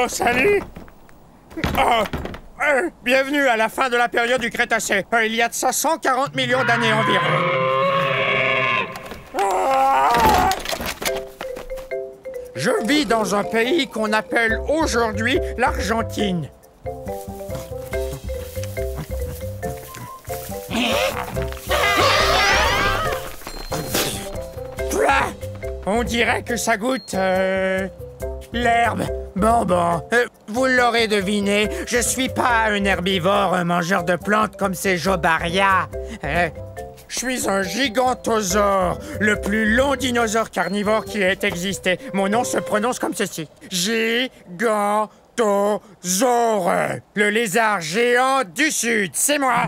Oh, salut! Bienvenue à la fin de la période du Crétacé. Il y a de ça 140 millions d'années environ. Je vis dans un pays qu'on appelle aujourd'hui l'Argentine. On dirait que ça goûte... l'herbe. Bon, vous l'aurez deviné, je suis pas un herbivore, un mangeur de plantes comme ces Jobaria. Je suis un gigantosaure, le plus long dinosaure carnivore qui ait existé. Mon nom se prononce comme ceci. Gigantosaure, le lézard géant du Sud, c'est moi.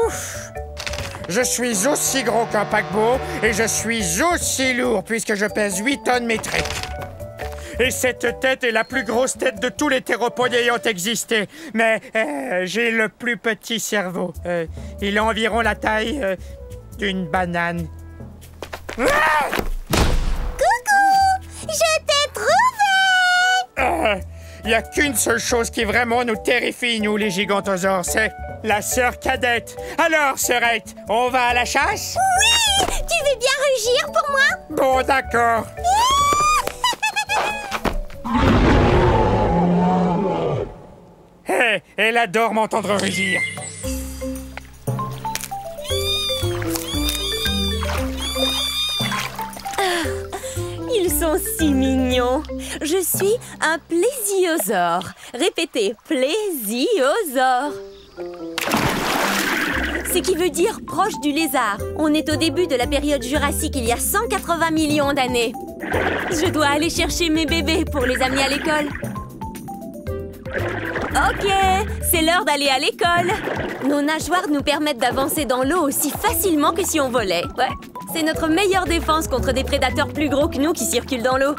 Ouf! Je suis aussi gros qu'un paquebot et je suis aussi lourd puisque je pèse 8 tonnes métriques. Et cette tête est la plus grosse tête de tous les théropodes ayant existé. Mais j'ai le plus petit cerveau. Il a environ la taille d'une banane. Coucou! Je t'ai trouvé! Il n'y a qu'une seule chose qui vraiment nous terrifie, nous, les gigantosaures, c'est la sœur cadette. Alors, sœurette, on va à la chasse? Oui! Tu veux bien rugir pour moi? Bon, d'accord. Hé, elle adore m'entendre rugir. Ils sont si mignons. Je suis un plésiosaure. Répétez, plésiosaure. Ce qui veut dire proche du lézard. On est au début de la période jurassique, il y a 180 millions d'années. Je dois aller chercher mes bébés pour les amener à l'école. Ok, c'est l'heure d'aller à l'école. Nos nageoires nous permettent d'avancer dans l'eau aussi facilement que si on volait. Ouais, c'est notre meilleure défense contre des prédateurs plus gros que nous qui circulent dans l'eau.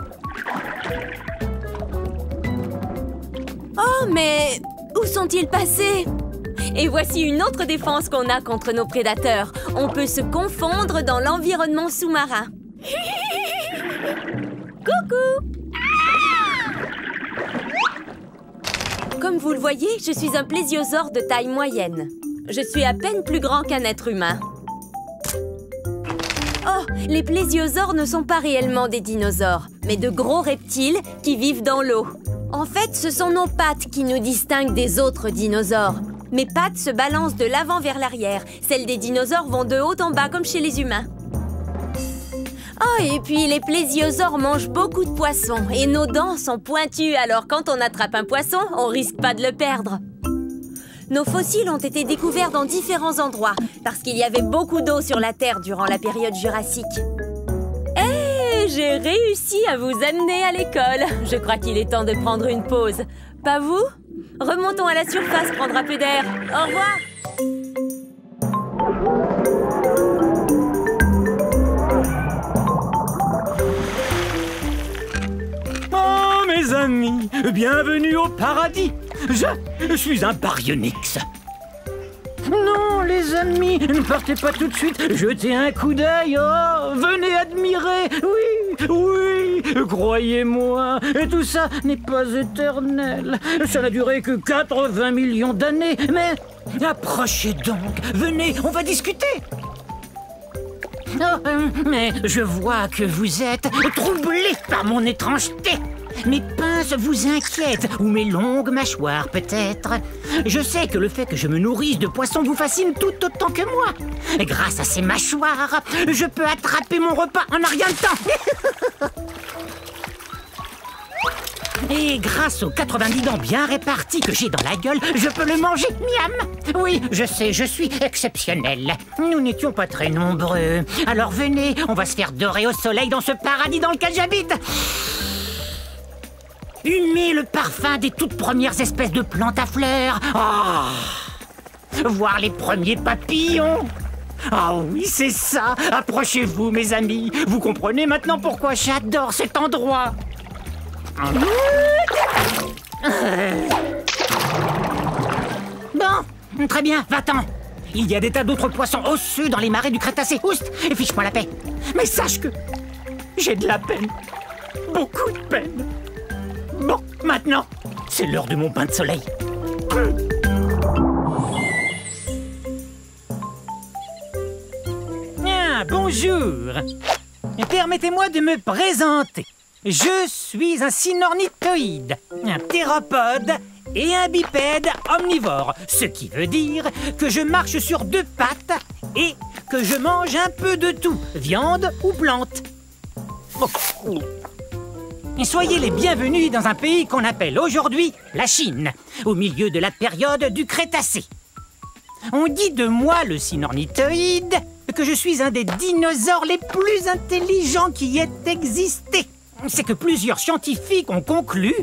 Oh, mais où sont-ils passés? Et voici une autre défense qu'on a contre nos prédateurs. On peut se confondre dans l'environnement sous-marin. Coucou! Comme vous le voyez, je suis un plésiosaure de taille moyenne. Je suis à peine plus grand qu'un être humain. Oh, les plésiosaures ne sont pas réellement des dinosaures, mais de gros reptiles qui vivent dans l'eau. En fait, ce sont nos pattes qui nous distinguent des autres dinosaures. Mes pattes se balancent de l'avant vers l'arrière. Celles des dinosaures vont de haut en bas, comme chez les humains. Oh, et puis les plésiosaures mangent beaucoup de poissons. Et nos dents sont pointues, alors quand on attrape un poisson, on risque pas de le perdre. Nos fossiles ont été découverts dans différents endroits, parce qu'il y avait beaucoup d'eau sur la Terre durant la période jurassique. Hé, j'ai réussi à vous amener à l'école. Je crois qu'il est temps de prendre une pause. Pas vous? Remontons à la surface prendre un peu d'air. Au revoir. Oh, mes amis, bienvenue au paradis. Je suis un baryonyx. Non, les amis, ne partez pas tout de suite. Jetez un coup d'œil. Oh, venez admirer. Oui, croyez-moi. Tout ça n'est pas éternel. Ça n'a duré que 80 millions d'années. Mais approchez donc. Venez, on va discuter. Oh, mais je vois que vous êtes troublé par mon étrangeté. Mes pinces vous inquiètent, ou mes longues mâchoires peut-être. Je sais que le fait que je me nourrisse de poissons vous fascine tout autant que moi. Grâce à ces mâchoires, je peux attraper mon repas en un rien de temps. Et grâce aux 90 dents bien réparties que j'ai dans la gueule, je peux le manger, miam. Oui, je sais, je suis exceptionnel. Nous n'étions pas très nombreux. Alors venez, on va se faire dorer au soleil dans ce paradis dans lequel j'habite. Humer le parfum des toutes premières espèces de plantes à fleurs. Oh, voir les premiers papillons. Ah oui, c'est ça. Approchez-vous, mes amis. Vous comprenez maintenant pourquoi j'adore cet endroit. Bon, très bien, va-t'en. Il y a des tas d'autres poissons osseux dans les marais du Crétacé. Oust, et fiche-moi la paix. Mais sache que j'ai de la peine. Beaucoup de peine. Bon, maintenant, c'est l'heure de mon bain de soleil. Ah, bonjour. Permettez-moi de me présenter. Je suis un cynornithoïde, un théropode et un bipède omnivore. Ce qui veut dire que je marche sur 2 pattes et que je mange un peu de tout, viande ou plante. Soyez les bienvenus dans un pays qu'on appelle aujourd'hui la Chine, au milieu de la période du Crétacé. On dit de moi, le cynornithoïde, que je suis un des dinosaures les plus intelligents qui ait existé. C'est que plusieurs scientifiques ont conclu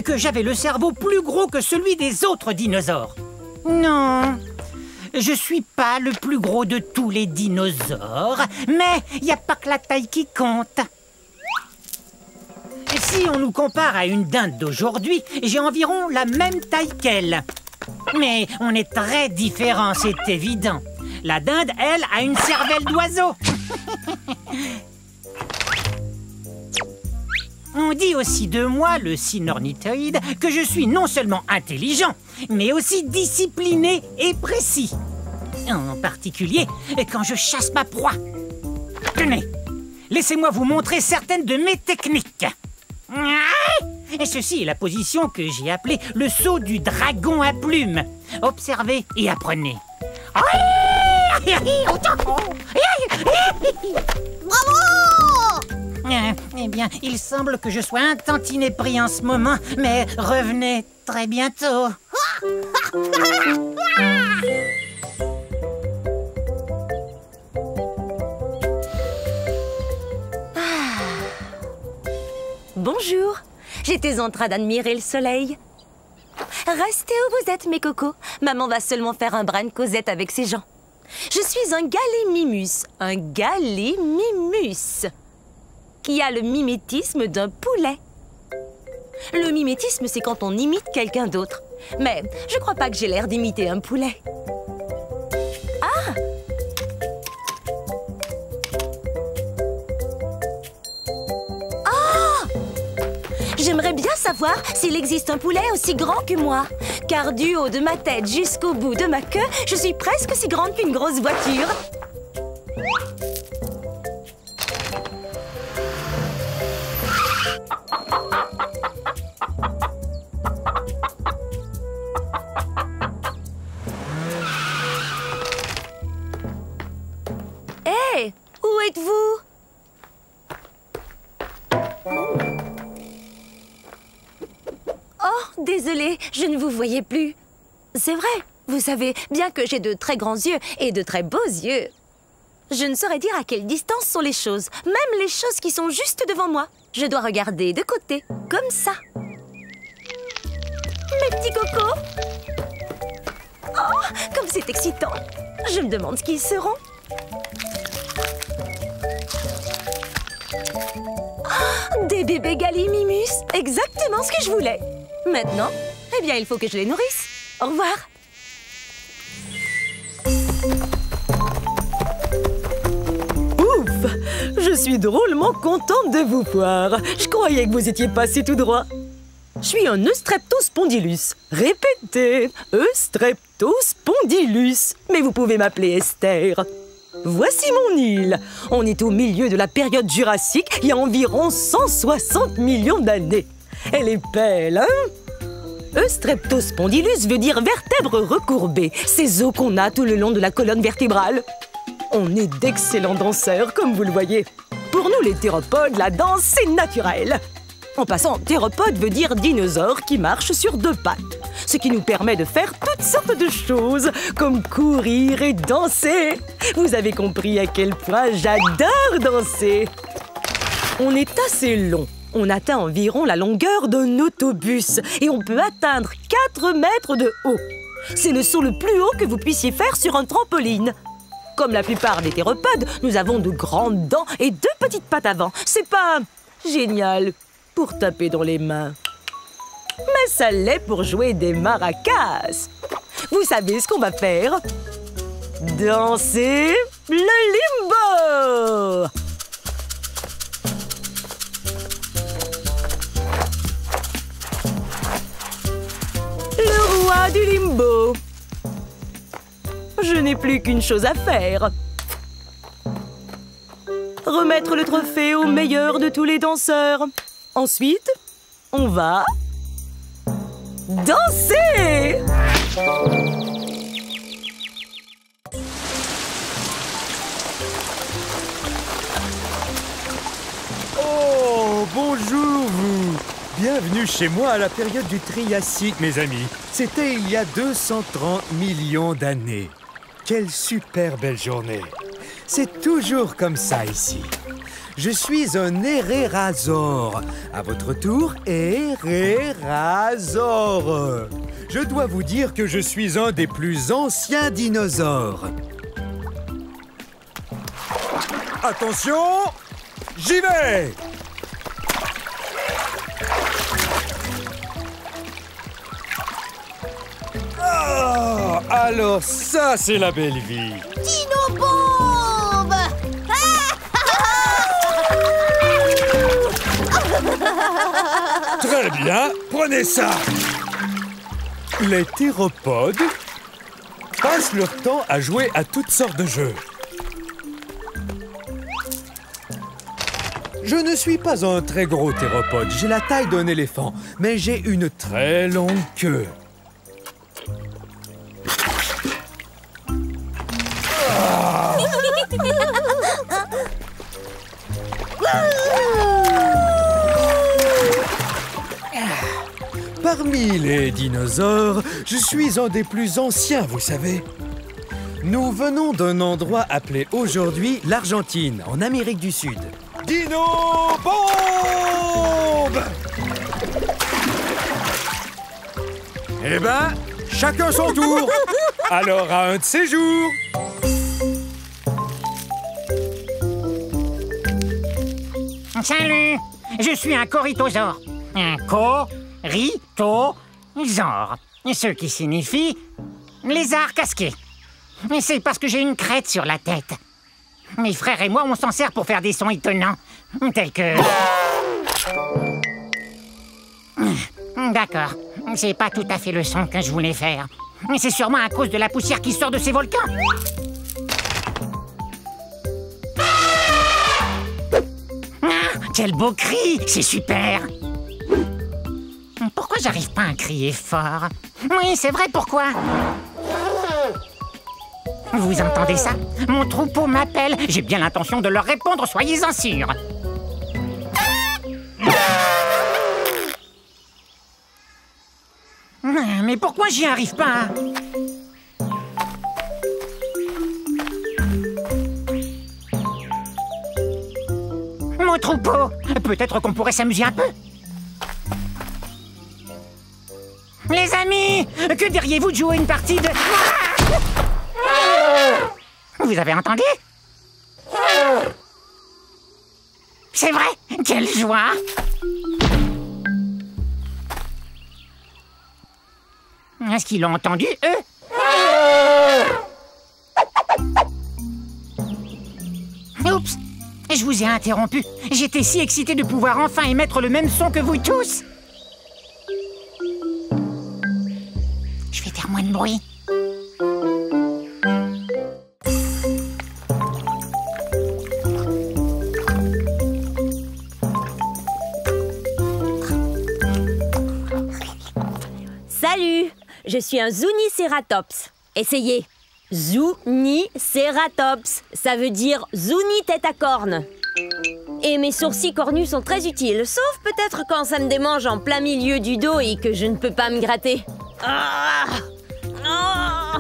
que j'avais le cerveau plus gros que celui des autres dinosaures. Non, je suis pas le plus gros de tous les dinosaures, mais il n'y a pas que la taille qui compte. Si on nous compare à une dinde d'aujourd'hui, j'ai environ la même taille qu'elle. Mais on est très différents, c'est évident. La dinde, elle, a une cervelle d'oiseau. On dit aussi de moi, le cynornithoïde, que je suis non seulement intelligent, mais aussi discipliné et précis. En particulier, quand je chasse ma proie. Tenez, laissez-moi vous montrer certaines de mes techniques. Et ceci est la position que j'ai appelée le saut du dragon à plumes. Observez et apprenez. Bravo! Eh bien, il semble que je sois un tantinet pris en ce moment, mais revenez très bientôt. Bonjour, j'étais en train d'admirer le soleil. Restez où vous êtes, mes cocos. Maman va seulement faire un brin de causette avec ses gens. Je suis un gallimimus, qui a le mimétisme d'un poulet. Le mimétisme, c'est quand on imite quelqu'un d'autre. Mais je crois pas que j'ai l'air d'imiter un poulet. Ah! J'aimerais bien savoir s'il existe un poulet aussi grand que moi. Car du haut de ma tête jusqu'au bout de ma queue, je suis presque aussi grande qu'une grosse voiture. Hé, où êtes-vous? Oh, désolée, je ne vous voyais plus. C'est vrai, vous savez, bien que j'ai de très grands yeux et de très beaux yeux, je ne saurais dire à quelle distance sont les choses, même les choses qui sont juste devant moi. Je dois regarder de côté, comme ça. Mes petits cocos! Oh, comme c'est excitant! Je me demande ce qu'ils seront. Oh, des bébés gallimimus! Exactement ce que je voulais! Maintenant, eh bien, il faut que je les nourrisse. Au revoir. Ouf! Je suis drôlement contente de vous voir. Je croyais que vous étiez passé tout droit. Je suis un Eustreptospondylus. Répétez, Eustreptospondylus. Mais vous pouvez m'appeler Esther. Voici mon île. On est au milieu de la période jurassique, il y a environ 160 millions d'années. Elle est belle, hein? Eustreptospondylus veut dire vertèbre recourbée. Ces os qu'on a tout le long de la colonne vertébrale. On est d'excellents danseurs, comme vous le voyez. Pour nous, les théropodes, la danse, c'est naturel. En passant, théropode veut dire dinosaure qui marche sur 2 pattes. Ce qui nous permet de faire toutes sortes de choses, comme courir et danser. Vous avez compris à quel point j'adore danser. On est assez long. On atteint environ la longueur d'un autobus et on peut atteindre 4 mètres de haut. C'est le saut le plus haut que vous puissiez faire sur un trampoline. Comme la plupart des théropodes, nous avons de grandes dents et 2 petites pattes avant. C'est pas génial pour taper dans les mains. Mais ça l'est pour jouer des maracas. Vous savez ce qu'on va faire? Dansez le limbo! Le roi du limbo. Je n'ai plus qu'une chose à faire. Remettre le trophée au meilleur de tous les danseurs. Ensuite, on va danser! Oh, bonjour vous! Bienvenue chez moi à la période du Triassique, mes amis. C'était il y a 230 millions d'années. Quelle super belle journée! C'est toujours comme ça ici. Je suis un Hérérasaure. À votre tour, Hérérasaure. Je dois vous dire que je suis un des plus anciens dinosaures. Attention! J'y vais! Ah, alors ça, c'est la belle vie. Dino Bombe! Très bien, prenez ça. Les théropodes passent leur temps à jouer à toutes sortes de jeux. Je ne suis pas un très gros théropode, j'ai la taille d'un éléphant, mais j'ai une très longue queue. Parmi les dinosaures, je suis un des plus anciens, vous savez. Nous venons d'un endroit appelé aujourd'hui l'Argentine, en Amérique du Sud. Dino Bombe! Eh ben, chacun son tour. Alors, à un de ces jours. Salut, je suis un corythosaure. Un corythosaure, ce qui signifie lézard casqué. C'est parce que j'ai une crête sur la tête. Mes frères et moi, on s'en sert pour faire des sons étonnants, tels que... D'accord, c'est pas tout à fait le son que je voulais faire. C'est sûrement à cause de la poussière qui sort de ces volcans. Quel beau cri! C'est super! Pourquoi j'arrive pas à crier fort? Oui, c'est vrai, pourquoi? Vous entendez ça? Mon troupeau m'appelle. J'ai bien l'intention de leur répondre, soyez-en sûrs. Mais pourquoi j'y arrive pas? Mon troupeau! Peut-être qu'on pourrait s'amuser un peu. Les amis! Que diriez-vous de jouer une partie de... Vous avez entendu? C'est vrai? Quelle joie! Est-ce qu'ils l'ont entendu, eux? Oups! Je vous ai interrompu. J'étais si excité de pouvoir enfin émettre le même son que vous tous. Je vais faire moins de bruit. Salut! Je suis un Zuniceratops. Essayez. Zuniceratops. Ça veut dire Zuni tête à cornes. Et mes sourcils cornus sont très utiles, sauf peut-être quand ça me démange en plein milieu du dos et que je ne peux pas me gratter. Ah! Ah!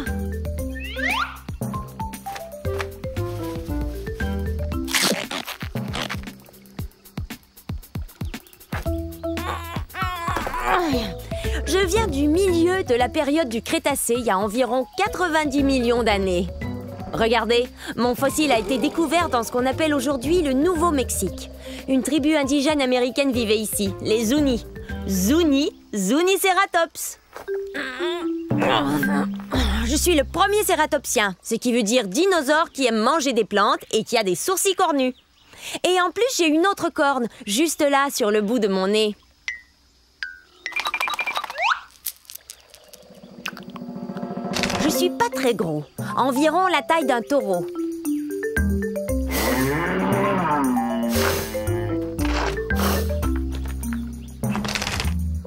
Je viens du milieu de la période du Crétacé, il y a environ 90 millions d'années. Regardez, mon fossile a été découvert dans ce qu'on appelle aujourd'hui le Nouveau-Mexique. Une tribu indigène américaine vivait ici, les Zuni. Zuniceratops. je suis le premier cératopsien, ce qui veut dire dinosaure qui aime manger des plantes et qui a des sourcils cornus. Et en plus, j'ai une autre corne, juste là, sur le bout de mon nez. Je suis pas très gros, environ la taille d'un taureau.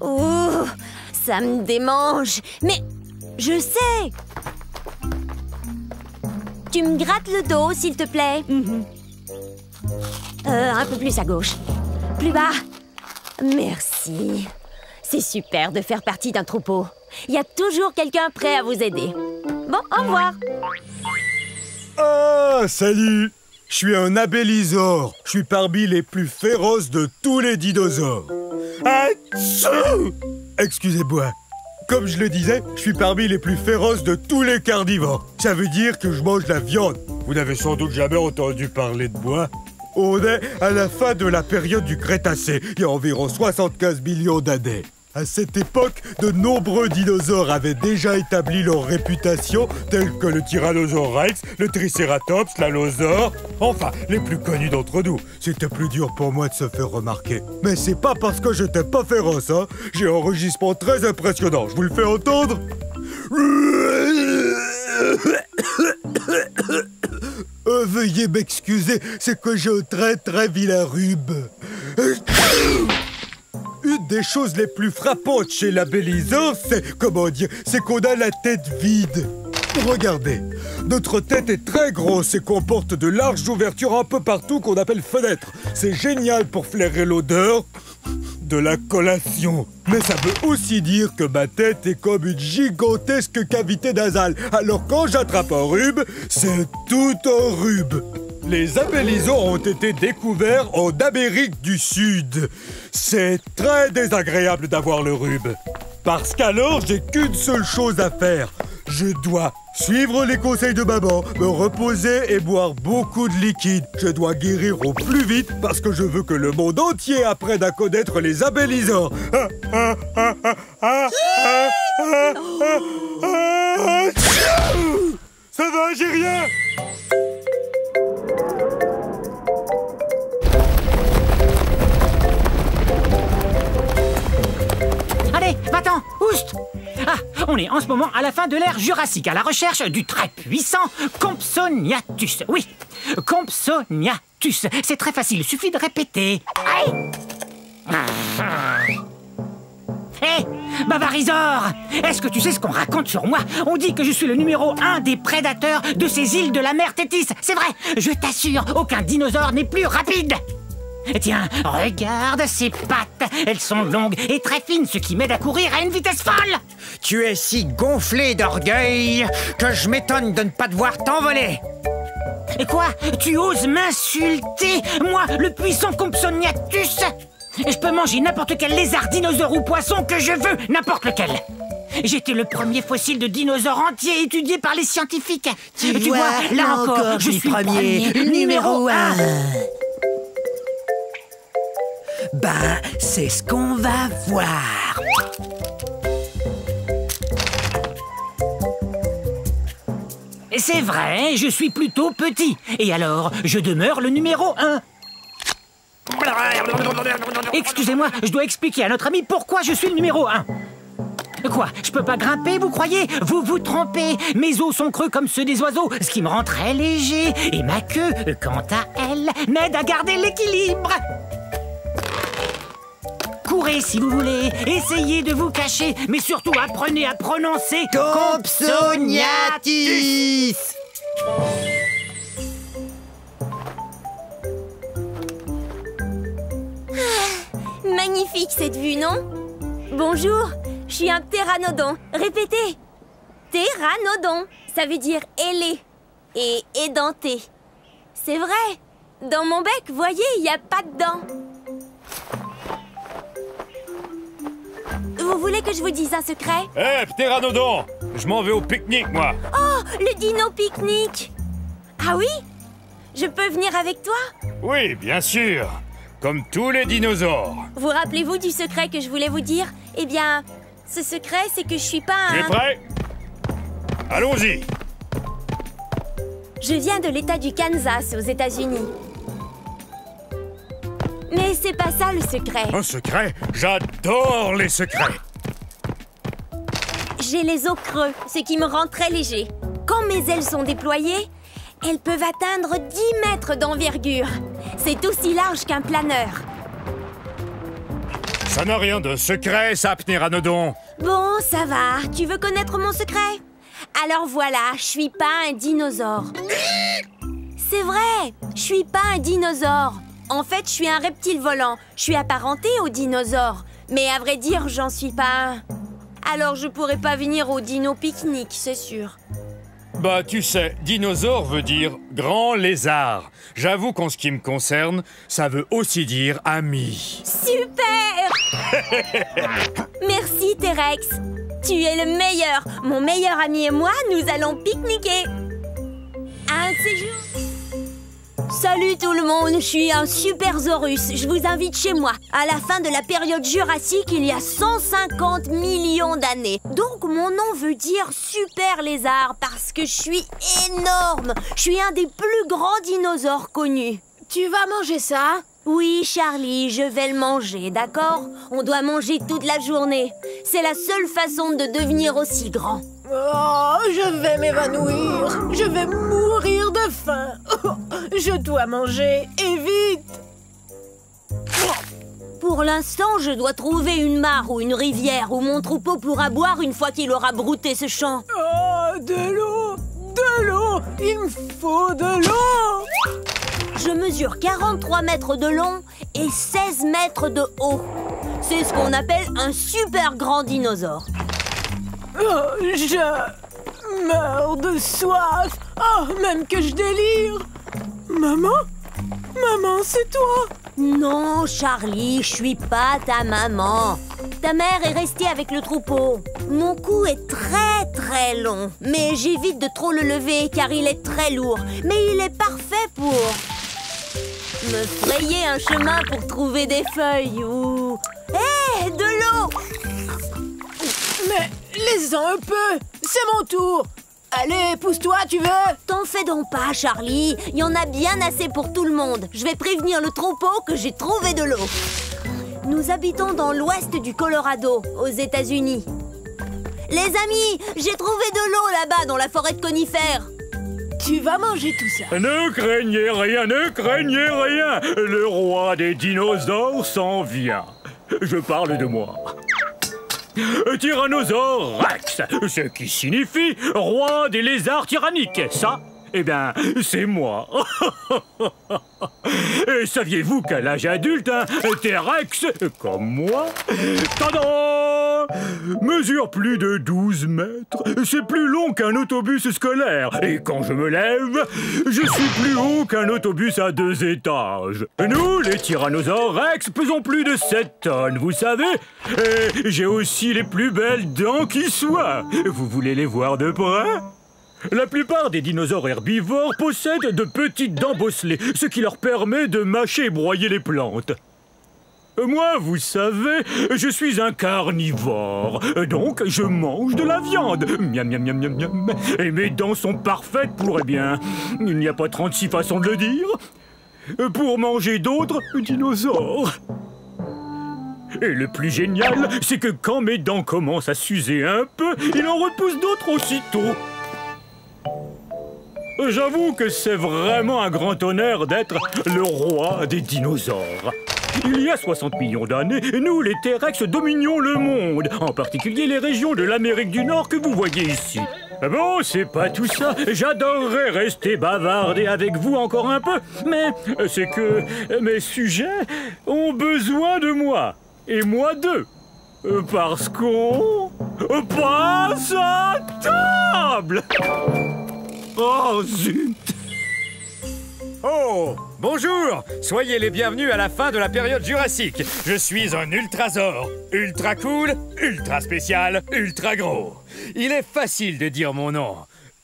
Ouh, ça me démange. Mais je sais. Tu me grattes le dos, s'il te plaît. Un peu plus à gauche. Plus bas. Merci. C'est super de faire partie d'un troupeau. Il y a toujours quelqu'un prêt à vous aider. Bon, au revoir. Ah, salut! Je suis un abélisore. Je suis parmi les plus féroces de tous les dinosaures. Atchou! Excusez-moi. Comme je le disais, je suis parmi les plus féroces de tous les carnivores. Ça veut dire que je mange la viande. Vous n'avez sans doute jamais entendu parler de moi. On est à la fin de la période du Crétacé, il y a environ 75 millions d'années. À cette époque, de nombreux dinosaures avaient déjà établi leur réputation, tels que le Tyrannosaure Rex, le Triceratops, l'Allosaure, enfin, les plus connus d'entre nous. C'était plus dur pour moi de se faire remarquer. Mais c'est pas parce que j'étais pas féroce, hein. J'ai un rugissement très impressionnant, je vous le fais entendre. Veuillez m'excuser, c'est que j'ai un très vilain rhume. Une des choses les plus frappantes chez l'abélisore, c'est qu'on a la tête vide. Regardez, notre tête est très grosse et comporte de larges ouvertures un peu partout qu'on appelle fenêtres. C'est génial pour flairer l'odeur de la collation. Mais ça veut aussi dire que ma tête est comme une gigantesque cavité nasale. Alors quand j'attrape un rhume, c'est tout un rhume. Les abélisores ont été découverts en Amérique du Sud. C'est très désagréable d'avoir le rhume. Parce qu'alors, j'ai qu'une seule chose à faire. Je dois suivre les conseils de maman, me reposer et boire beaucoup de liquide. Je dois guérir au plus vite parce que je veux que le monde entier apprenne à connaître les abélisores. Ça va, j'ai rien. Allez, va-t'en, oust! Ah, on est en ce moment à la fin de l'ère Jurassique, à la recherche du très puissant Compsognathus. Oui, Compsognathus. C'est très facile, suffit de répéter. Aïe! Hé, Bavarisor! Est-ce que tu sais ce qu'on raconte sur moi? On dit que je suis le numéro 1 des prédateurs de ces îles de la mer Tétis. C'est vrai, je t'assure, aucun dinosaure n'est plus rapide. Tiens, regarde ces pattes. Elles sont longues et très fines, ce qui m'aide à courir à une vitesse folle. Tu es si gonflé d'orgueil que je m'étonne de ne pas devoir t'envoler. Et quoi? Tu oses m'insulter? Moi, le puissant Compsognathus? Je peux manger n'importe quel lézard, dinosaure ou poisson que je veux, n'importe lequel. J'étais le premier fossile de dinosaure entier étudié par les scientifiques. Tu vois, là encore, je suis le premier, numéro 1. Ben, c'est ce qu'on va voir. C'est vrai, je suis plutôt petit. Et alors, je demeure le numéro 1. Excusez-moi, je dois expliquer à notre ami pourquoi je suis le numéro 1. Quoi, je peux pas grimper, vous croyez? Vous vous trompez. Mes os sont creux comme ceux des oiseaux, ce qui me rend très léger. Et ma queue, quant à elle, m'aide à garder l'équilibre. Courez si vous voulez, essayez de vous cacher, mais surtout apprenez à prononcer Compsognathus. Magnifique cette vue, non? Bonjour, je suis un ptéranodon. Répétez. Ptéranodon, ça veut dire ailé et édenté. C'est vrai. Dans mon bec, voyez, il n'y a pas de dents. Vous voulez que je vous dise un secret? Hé, ptéranodon! Je m'en vais au pique-nique, moi! Oh, le dino pique-nique! Ah oui? Je peux venir avec toi? Oui, bien sûr! Comme tous les dinosaures! Vous rappelez-vous du secret que je voulais vous dire? Eh bien, ce secret, c'est que je suis pas un... Tu es prêt? Allons-y. Je viens de l'État du Kansas, aux États-Unis. Mais c'est pas ça le secret. Un secret? J'adore les secrets. J'ai les os creux, ce qui me rend très léger. Quand mes ailes sont déployées, elles peuvent atteindre 10 mètres d'envergure. C'est aussi large qu'un planeur. Ça n'a rien de secret, ça, Ptéranodon. Bon, ça va. Tu veux connaître mon secret? Alors voilà, je suis pas un dinosaure. C'est vrai, je suis pas un dinosaure. En fait, je suis un reptile volant. Je suis apparenté aux dinosaures. Mais à vrai dire, j'en suis pas un. Alors je pourrais pas venir au dino pique-nique, c'est sûr. Bah, tu sais, dinosaure veut dire grand lézard. J'avoue qu'en ce qui me concerne, ça veut aussi dire ami. Super! Merci, T-Rex. Tu es le meilleur. Mon meilleur ami et moi, nous allons pique-niquer. Un de ces jours. Salut tout le monde, je suis un Supersaurus. Je vous invite chez moi. À la fin de la période jurassique, il y a 150 millions d'années. Donc mon nom veut dire super lézard parce que je suis énorme. Je suis un des plus grands dinosaures connus. Tu vas manger ça? Oui, Charlie, je vais le manger, d'accord? On doit manger toute la journée. C'est la seule façon de devenir aussi grand. Oh, je vais m'évanouir. Je vais mourir de faim. Je dois manger, et vite. Pour l'instant, je dois trouver une mare ou une rivière où mon troupeau pourra boire une fois qu'il aura brouté ce champ. Oh, de l'eau. De l'eau. Il me faut de l'eau. Je mesure 43 mètres de long et 16 mètres de haut. C'est ce qu'on appelle un super grand dinosaure. Oh, je meurs de soif. Oh, même que je délire. Maman? Maman, c'est toi? Non, Charlie, je suis pas ta maman. Ta mère est restée avec le troupeau. Mon cou est très long, mais j'évite de trop le lever car il est très lourd. Mais il est parfait pour me frayer un chemin pour trouver des feuilles ou... Hé, de l'eau! Mais laisse-en un peu. C'est mon tour. Allez, pousse-toi, tu veux? T'en fais donc pas, Charlie. Il y en a bien assez pour tout le monde. Je vais prévenir le troupeau que j'ai trouvé de l'eau. Nous habitons dans l'ouest du Colorado, aux États-Unis. Les amis, j'ai trouvé de l'eau là-bas dans la forêt de conifères. Tu vas manger tout ça. Ne craignez rien, ne craignez rien. Le roi des dinosaures s'en vient. Je parle de moi. Tyrannosaure Rex, ce qui signifie roi des lézards tyranniques. Ça, eh bien, c'est moi. Et saviez-vous qu'à l'âge adulte, un T-Rex, comme moi, tadam, mesure plus de 12 mètres. C'est plus long qu'un autobus scolaire. Et quand je me lève, je suis plus haut qu'un autobus à 2 étages. Nous, les tyrannosaures Rex, pesons plus de 7 tonnes, vous savez. Et j'ai aussi les plus belles dents qui soient. Vous voulez les voir de près ? La plupart des dinosaures herbivores possèdent de petites dents bosselées, ce qui leur permet de mâcher et broyer les plantes. Moi, vous savez, je suis un carnivore, donc je mange de la viande. Miam, miam, miam, miam, miam. Et mes dents sont parfaites pour, eh bien, il n'y a pas 36 façons de le dire, pour manger d'autres dinosaures. Et le plus génial, c'est que quand mes dents commencent à s'user un peu, il en repousse d'autres aussitôt. J'avoue que c'est vraiment un grand honneur d'être le roi des dinosaures. Il y a 60 millions d'années, nous, les T-Rex, dominions le monde, en particulier les régions de l'Amérique du Nord que vous voyez ici. Bon, c'est pas tout ça. J'adorerais rester bavarder avec vous encore un peu, mais c'est que mes sujets ont besoin de moi, et moi d'eux. Parce qu'on passe à table. Oh, zut! Oh, bonjour! Soyez les bienvenus à la fin de la période jurassique. Je suis un ultrasaure. Ultra cool, ultra spécial, ultra gros. Il est facile de dire mon nom.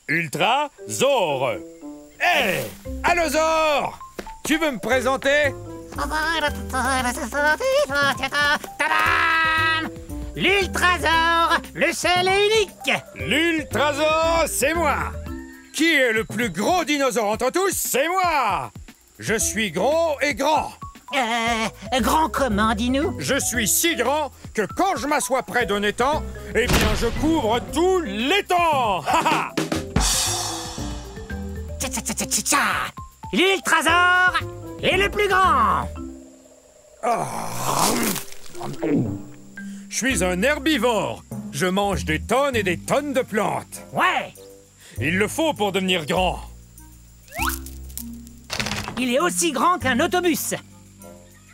Ultrasaure. Hé! Allosaure! Tu veux me présenter? Tadam! L'Ultrasaure, le seul et unique. L'Ultrasaure, c'est moi. Qui est le plus gros dinosaure entre tous? C'est moi. Je suis gros et grand. Grand comment, dis-nous? Je suis si grand que quand je m'assois près d'un étang, eh bien je couvre tout l'étang. Ha ha! Tcha-tcha-tcha-tcha-tcha. L'Ultrasaure est le plus grand. Je suis un herbivore. Je mange des tonnes et des tonnes de plantes. Ouais, Il le faut pour devenir grand. il est aussi grand qu'un autobus.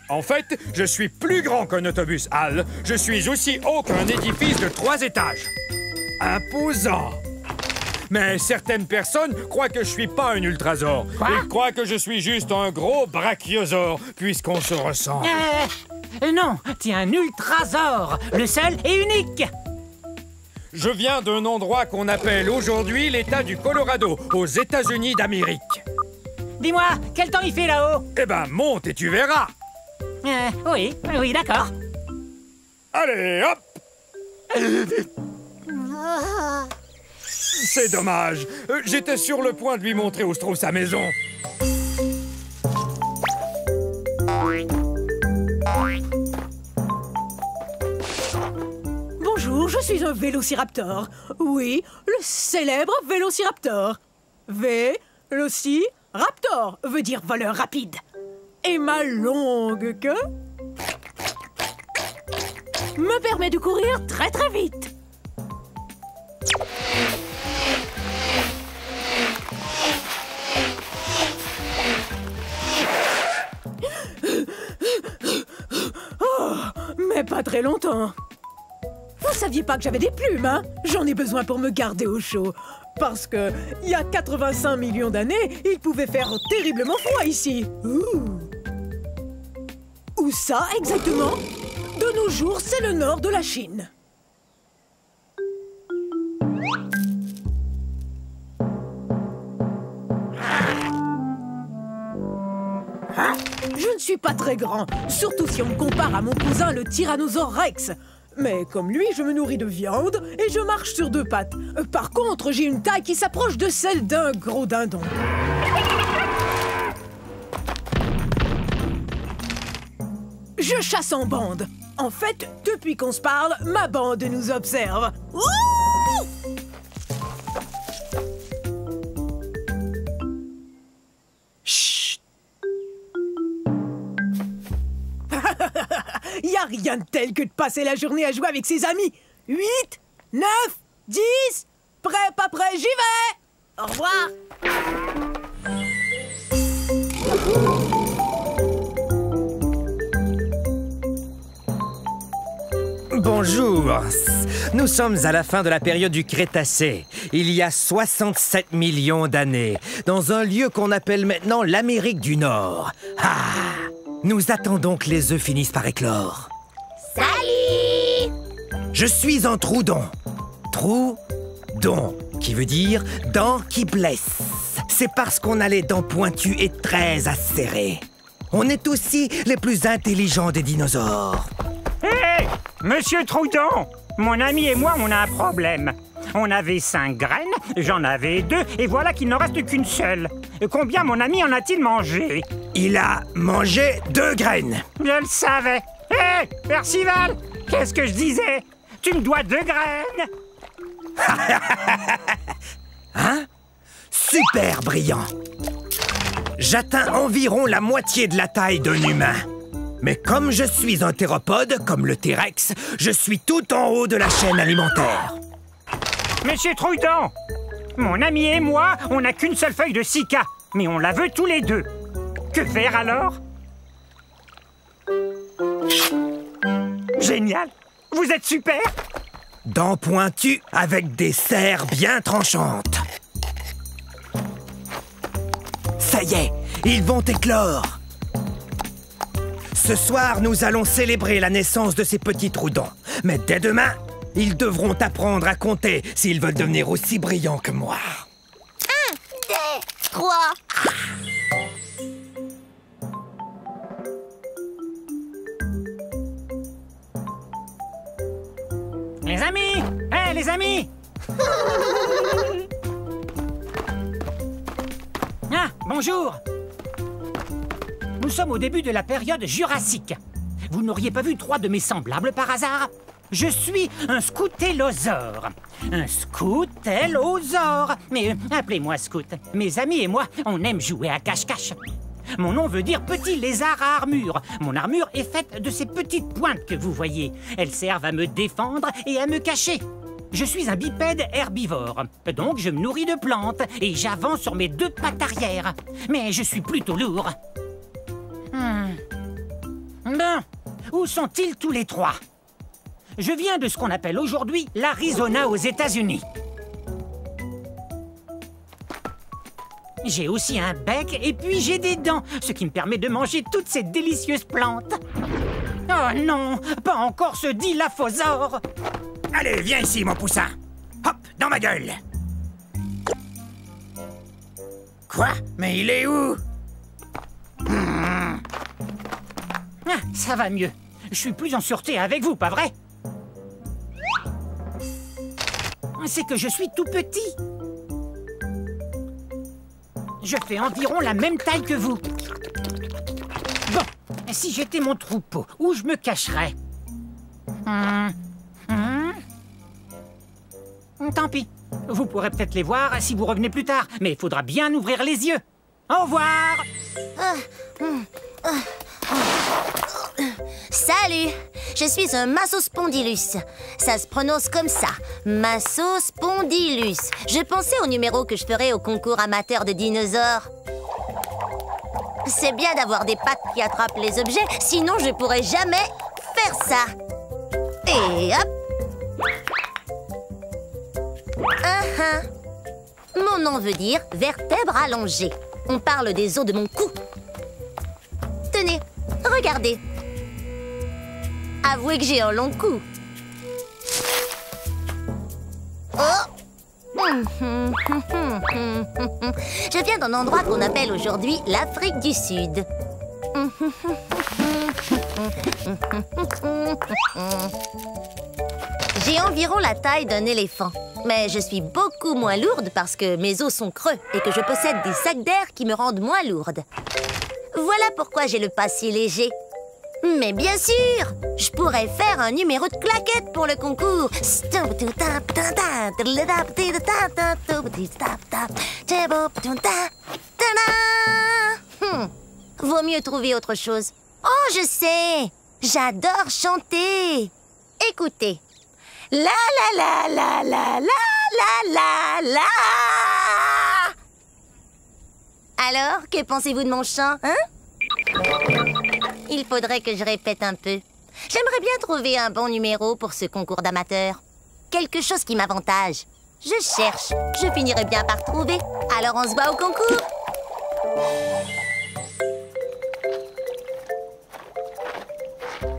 En fait, je suis plus grand qu'un autobus, Al. Je suis aussi haut qu'un édifice de 3 étages. Imposant. Mais certaines personnes croient que je suis pas un ultrasaure. Quoi? Ils croient que je suis juste un gros brachiosaure, puisqu'on se ressemble. Non, t'es un Ultrasaure, le seul et unique. Je viens d'un endroit qu'on appelle aujourd'hui l'État du Colorado, aux États-Unis d'Amérique. Dis-moi, quel temps il fait là-haut? Eh ben, monte et tu verras. Oui, d'accord. Allez, hop! C'est dommage. J'étais sur le point de lui montrer où se trouve sa maison. Bonjour, je suis un vélociraptor. Oui, le célèbre vélociraptor. Vélociraptor veut dire voleur rapide. Et ma longue queue me permet de courir très très vite. Oh, mais pas très longtemps. Vous saviez pas que j'avais des plumes, hein? J'en ai besoin pour me garder au chaud. Parce que, il y a 85 millions d'années, il pouvait faire terriblement froid ici. Où ça, exactement? De nos jours, c'est le nord de la Chine. Je ne suis pas très grand, surtout si on me compare à mon cousin le Tyrannosaure Rex. Mais comme lui, je me nourris de viande et je marche sur 2 pattes. Par contre, j'ai une taille qui s'approche de celle d'un gros dindon. Je chasse en bande. En fait, depuis qu'on se parle, ma bande nous observe. Ouh! Chut! Y a rien de tel que de passer la journée à jouer avec ses amis. 8, 9, 10, prêt, pas prêt, j'y vais! Au revoir! Bonjour. Nous sommes à la fin de la période du Crétacé, il y a 67 millions d'années, dans un lieu qu'on appelle maintenant l'Amérique du Nord. Ah! Nous attendons que les œufs finissent par éclore. Salut! Je suis un troudon. Troudon, qui veut dire dents qui blessent. C'est parce qu'on a les dents pointues et très acérées. On est aussi les plus intelligents des dinosaures. Hé! Monsieur Troudon! Mon ami et moi, on a un problème. On avait 5 graines, j'en avais 2, et voilà qu'il n'en reste qu'une seule. Combien mon ami en a-t-il mangé? Il a mangé 2 graines. Je le savais. Hé! Percival! Qu'est-ce que je disais? Tu me dois 2 graines! Hein? Super brillant. J'atteins environ la moitié de la taille d'un humain. Mais comme je suis un théropode, comme le T-Rex, je suis tout en haut de la chaîne alimentaire. Monsieur Troudon! Mon ami et moi, on n'a qu'une seule feuille de cica, mais on la veut tous les 2. Que faire alors? Génial! Vous êtes super! Dents pointues avec des serres bien tranchantes. Ça y est, ils vont éclore. Ce soir, nous allons célébrer la naissance de ces petits troudons. Mais dès demain, ils devront apprendre à compter s'ils veulent devenir aussi brillants que moi. 1, 2, 3. Les amis! Hé, les amis! Ah, bonjour! Nous sommes au début de la période jurassique. Vous n'auriez pas vu 3 de mes semblables par hasard? Je suis un scoutellosaure. Un scoutellosaure. Mais appelez-moi scout. Mes amis et moi, on aime jouer à cache-cache. Mon nom veut dire petit lézard à armure. Mon armure est faite de ces petites pointes que vous voyez. Elles servent à me défendre et à me cacher. Je suis un bipède herbivore, donc je me nourris de plantes et j'avance sur mes 2 pattes arrière. Mais je suis plutôt lourd. Bon, où sont-ils tous les 3? Je viens de ce qu'on appelle aujourd'hui l'Arizona aux États-Unis. J'ai aussi un bec et puis j'ai des dents, ce qui me permet de manger toutes ces délicieuses plantes. Oh non, pas encore ce dilaphosaure! Allez, viens ici, mon poussin. Hop, dans ma gueule. Quoi? Mais il est où? Ah, ça va mieux. Je suis plus en sûreté avec vous, pas vrai? C'est que je suis tout petit. Je fais environ la même taille que vous. Bon, si j'étais mon troupeau, où je me cacherais? Tant pis. Vous pourrez peut-être les voir si vous revenez plus tard, mais il faudra bien ouvrir les yeux. Au revoir! Salut! Je suis un Massospondylus. Ça se prononce comme ça, Massospondylus. Je pensais au numéro que je ferais au concours amateur de dinosaures. C'est bien d'avoir des pattes qui attrapent les objets, sinon je pourrais jamais faire ça. Et hop! Mon nom veut dire vertèbre allongée. On parle des os de mon cou. Tenez, regardez. Avouez que j'ai un long cou. Oh! Je viens d'un endroit qu'on appelle aujourd'hui l'Afrique du Sud. J'ai environ la taille d'un éléphant. Mais je suis beaucoup moins lourde parce que mes os sont creux et que je possède des sacs d'air qui me rendent moins lourde. Voilà pourquoi j'ai le pas si léger. Mais bien sûr, je pourrais faire un numéro de claquette pour le concours. Vaut mieux trouver autre chose. Oh, je sais! J'adore chanter. Écoutez. La la la la la la la la. Alors, que pensez-vous de mon chant, hein? Il faudrait que je répète un peu. J'aimerais bien trouver un bon numéro pour ce concours d'amateurs. Quelque chose qui m'avantage. Je cherche. Je finirai bien par trouver. Alors on se voit au concours.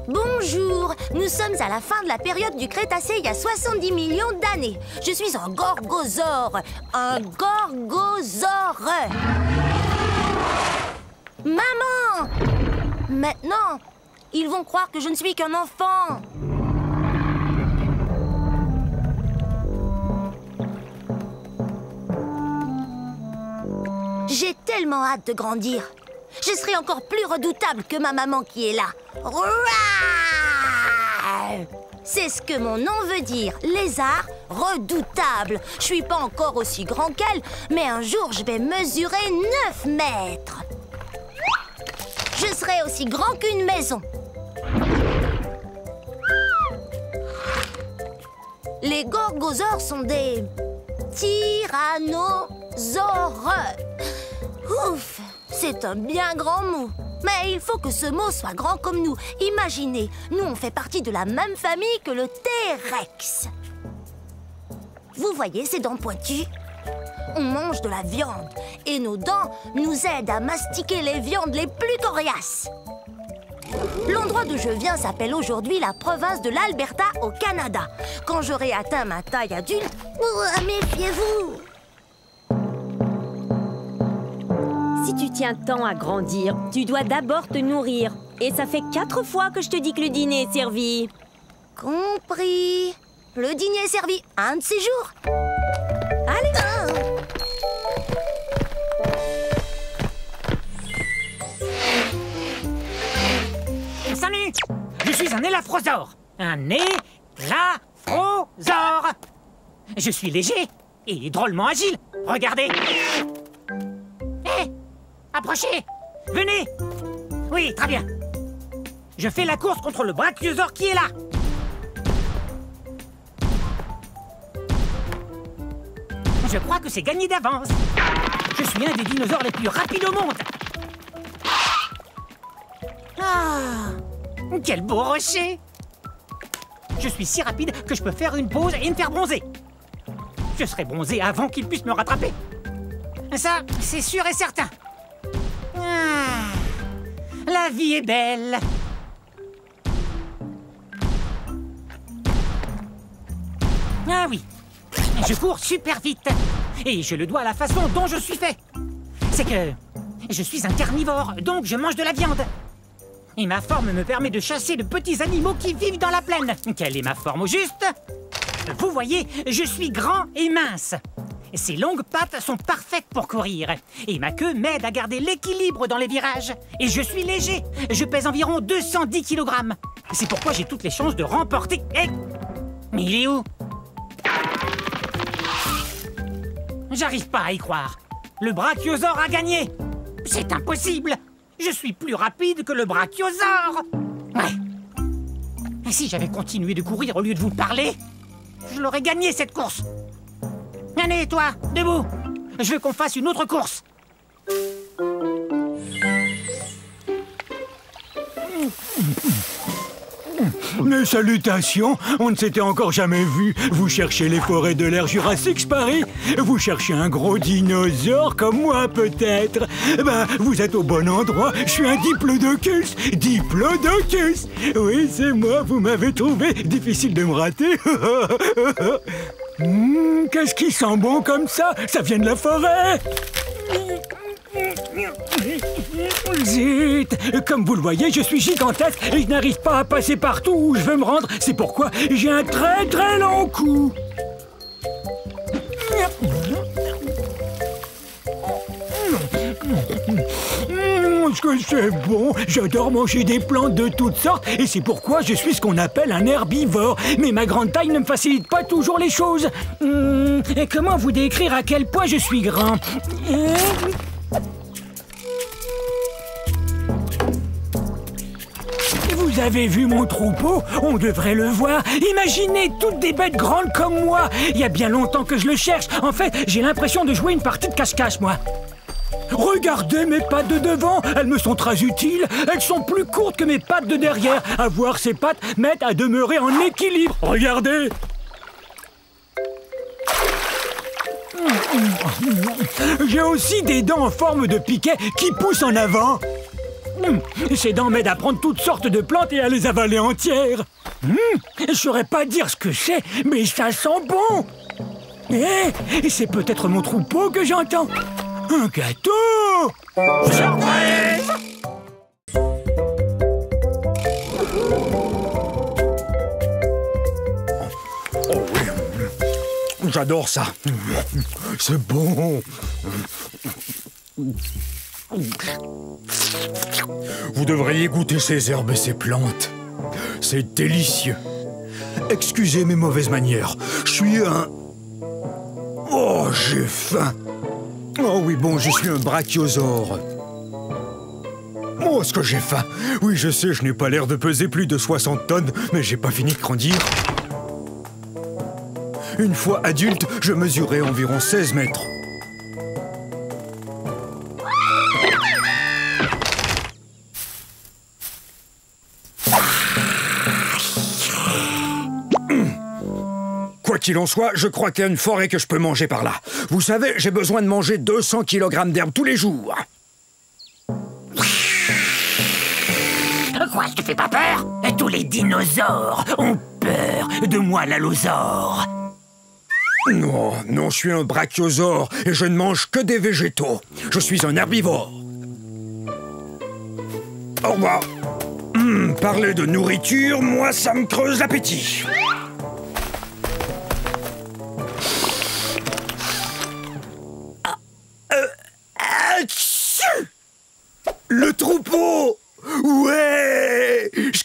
Bonjour, nous sommes à la fin de la période du Crétacé il y a 70 millions d'années. Je suis un gorgosaure. Un gorgosaure. Maman! Maintenant, ils vont croire que je ne suis qu'un enfant. J'ai tellement hâte de grandir. Je serai encore plus redoutable que ma maman qui est là. C'est ce que mon nom veut dire, lézard redoutable. Je suis pas encore aussi grand qu'elle, mais un jour je vais mesurer 9 mètres. Je serai aussi grand qu'une maison. Les gorgosaures sont des tyrannosaures. Ouf, c'est un bien grand mot. Mais il faut que ce mot soit grand comme nous. Imaginez, nous on fait partie de la même famille que le T-Rex. Vous voyez ces dents pointues? On mange de la viande et nos dents nous aident à mastiquer les viandes les plus coriaces. L'endroit d'où je viens s'appelle aujourd'hui la province de l'Alberta au Canada. Quand j'aurai atteint ma taille adulte, méfiez-vous! Si tu tiens tant à grandir, tu dois d'abord te nourrir. Et ça fait 4 fois que je te dis que le dîner est servi. Compris. Le dîner est servi un de ces jours. Allez. Salut! Je suis un élafrosaure. Un élafrosaure. Je suis léger et drôlement agile. Regardez. Hé! Approchez! Venez! Oui, très bien. Je fais la course contre le brachiosaure qui est là. Je crois que c'est gagné d'avance. Je suis un des dinosaures les plus rapides au monde. Ah! Quel beau rocher! Je suis si rapide que je peux faire une pause et me faire bronzer. Je serai bronzé avant qu'il puisse me rattraper. Ça, c'est sûr et certain. Ah, la vie est belle. Ah oui, je cours super vite. Et je le dois à la façon dont je suis fait. C'est que je suis un carnivore, donc je mange de la viande. Et ma forme me permet de chasser de petits animaux qui vivent dans la plaine. Quelle est ma forme au juste? Vous voyez, je suis grand et mince. Ces longues pattes sont parfaites pour courir. Et ma queue m'aide à garder l'équilibre dans les virages. Et je suis léger. Je pèse environ 210 kg. C'est pourquoi j'ai toutes les chances de remporter... Eh! Mais il est où? J'arrive pas à y croire. Le brachiosaure a gagné. C'est impossible. Je suis plus rapide que le brachiosaure. Ouais. Et si j'avais continué de courir au lieu de vous parler, je l'aurais gagné cette course. Allez, toi, debout. Je veux qu'on fasse une autre course. Mes salutations, on ne s'était encore jamais vu. Vous cherchez les forêts de l'ère Jurassique, Paris? Vous cherchez un gros dinosaure comme moi, peut-être? Ben, vous êtes au bon endroit. Je suis un diplodocus. Diplodocus. Oui, c'est moi, vous m'avez trouvé. Difficile de me rater. Qu'est-ce qui sent bon comme ça? Ça vient de la forêt. Zut! Comme vous le voyez, je suis gigantesque et je n'arrive pas à passer partout où je veux me rendre. C'est pourquoi j'ai un très très long cou. Est-ce que c'est bon? J'adore manger des plantes de toutes sortes et c'est pourquoi je suis ce qu'on appelle un herbivore. Mais ma grande taille ne me facilite pas toujours les choses. Comment vous décrire à quel point je suis grand? Vous avez vu mon troupeau? On devrait le voir. Imaginez toutes des bêtes grandes comme moi. Il y a bien longtemps que je le cherche. En fait, j'ai l'impression de jouer une partie de cache-cache, moi. Regardez mes pattes de devant. Elles me sont très utiles. Elles sont plus courtes que mes pattes de derrière. Avoir ces pattes m'aide à demeurer en équilibre. Regardez. J'ai aussi des dents en forme de piquet qui poussent en avant. Ces dents m'aident à prendre toutes sortes de plantes et à les avaler entières. Je saurais pas dire ce que c'est, mais ça sent bon. Et c'est peut-être mon troupeau que j'entends. Un gâteau! Surprise! Oh oui, j'adore ça. C'est bon. Vous devriez goûter ces herbes et ces plantes. C'est délicieux. Excusez mes mauvaises manières. Je suis un... Oh, j'ai faim. Oh oui, bon, je suis un brachiosaure. Oh, est-ce que j'ai faim? Oui, je sais, je n'ai pas l'air de peser plus de 60 tonnes, mais j'ai pas fini de grandir. Une fois adulte, je mesurais environ 16 mètres. Quoi qu'il en soit, je crois qu'il y a une forêt que je peux manger par là. Vous savez, j'ai besoin de manger 200 kg d'herbe tous les jours. Quoi, je te fais pas peur? Tous les dinosaures ont peur de moi, l'allosaure. Non, non, je suis un brachiosaure et je ne mange que des végétaux. Je suis un herbivore. Au revoir. Parler de nourriture, moi, ça me creuse l'appétit.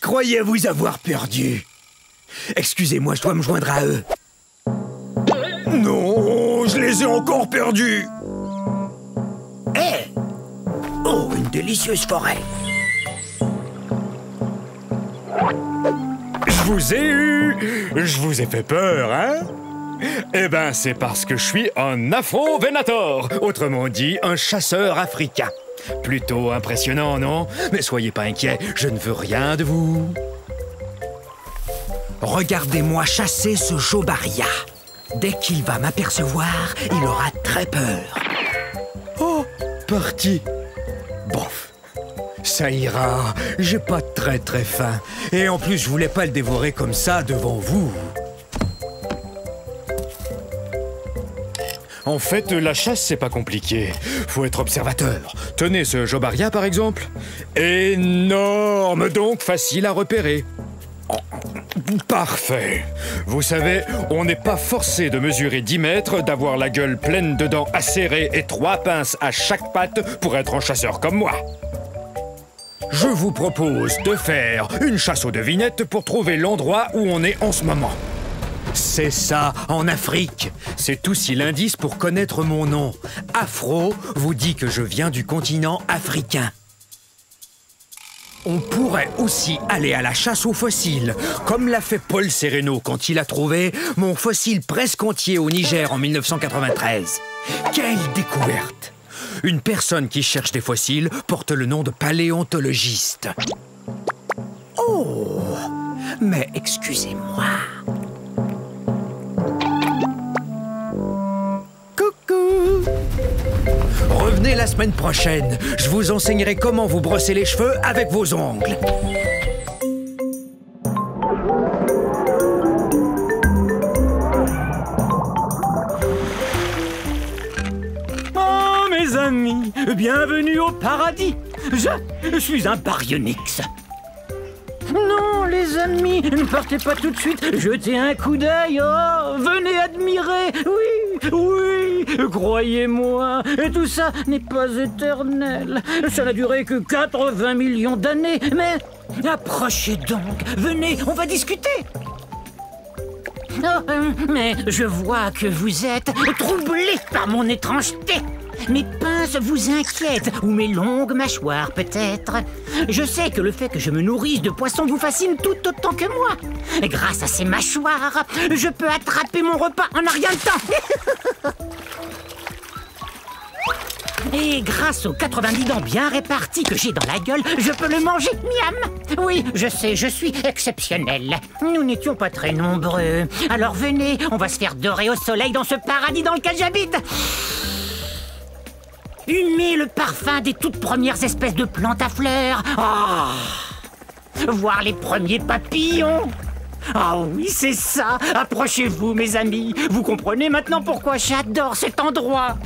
croyais vous avoir perdu. Excusez-moi, je dois me joindre à eux. Non, je les ai encore perdus. Hé! Oh, une délicieuse forêt. Je vous ai eu. Je vous ai fait peur, hein? Eh ben, c'est parce que je suis un Afro-Venator, autrement dit, un chasseur africain. Plutôt impressionnant, non? Mais soyez pas inquiets, je ne veux rien de vous. Regardez-moi chasser ce Jobaria. Dès qu'il va m'apercevoir, il aura très peur. Oh, parti. Bof. Ça ira, j'ai pas très faim. Et en plus, je voulais pas le dévorer comme ça devant vous. En fait, la chasse, c'est pas compliqué. Faut être observateur. Tenez ce Jobaria, par exemple. Énorme, donc facile à repérer. Oh, parfait. Vous savez, on n'est pas forcé de mesurer 10 mètres, d'avoir la gueule pleine de dents acérées et 3 pinces à chaque patte pour être un chasseur comme moi. Je vous propose de faire une chasse aux devinettes pour trouver l'endroit où on est en ce moment. C'est ça, en Afrique. C'est aussi l'indice pour connaître mon nom. Afro vous dit que je viens du continent africain. On pourrait aussi aller à la chasse aux fossiles, comme l'a fait Paul Sereno quand il a trouvé mon fossile presque entier au Niger en 1993. Quelle découverte! Une personne qui cherche des fossiles porte le nom de paléontologiste. Oh! Mais excusez-moi. Coucou! Revenez la semaine prochaine. Je vous enseignerai comment vous brosser les cheveux avec vos ongles. Oh, mes amis, bienvenue au paradis. Je suis un baryonyx. Non, les amis, ne partez pas tout de suite. Jetez un coup d'œil. Oh, venez admirer. Oui, croyez-moi. Et tout ça n'est pas éternel. Ça n'a duré que 80 millions d'années. Mais approchez donc. Venez, on va discuter. Oh, mais je vois que vous êtes troublé par mon étrangeté. Mes pinces vous inquiètent, ou mes longues mâchoires peut-être. Je sais que le fait que je me nourrisse de poissons vous fascine tout autant que moi. Grâce à ces mâchoires, je peux attraper mon repas en un rien de temps. Et grâce aux 90 dents bien réparties que j'ai dans la gueule, je peux le manger, miam. Oui, je sais, je suis exceptionnel. Nous n'étions pas très nombreux. Alors venez, on va se faire dorer au soleil dans ce paradis dans lequel j'habite. Humer le parfum des toutes premières espèces de plantes à fleurs. Oh. Voir les premiers papillons. Ah oui, c'est ça. Approchez-vous, mes amis. Vous comprenez maintenant pourquoi j'adore cet endroit.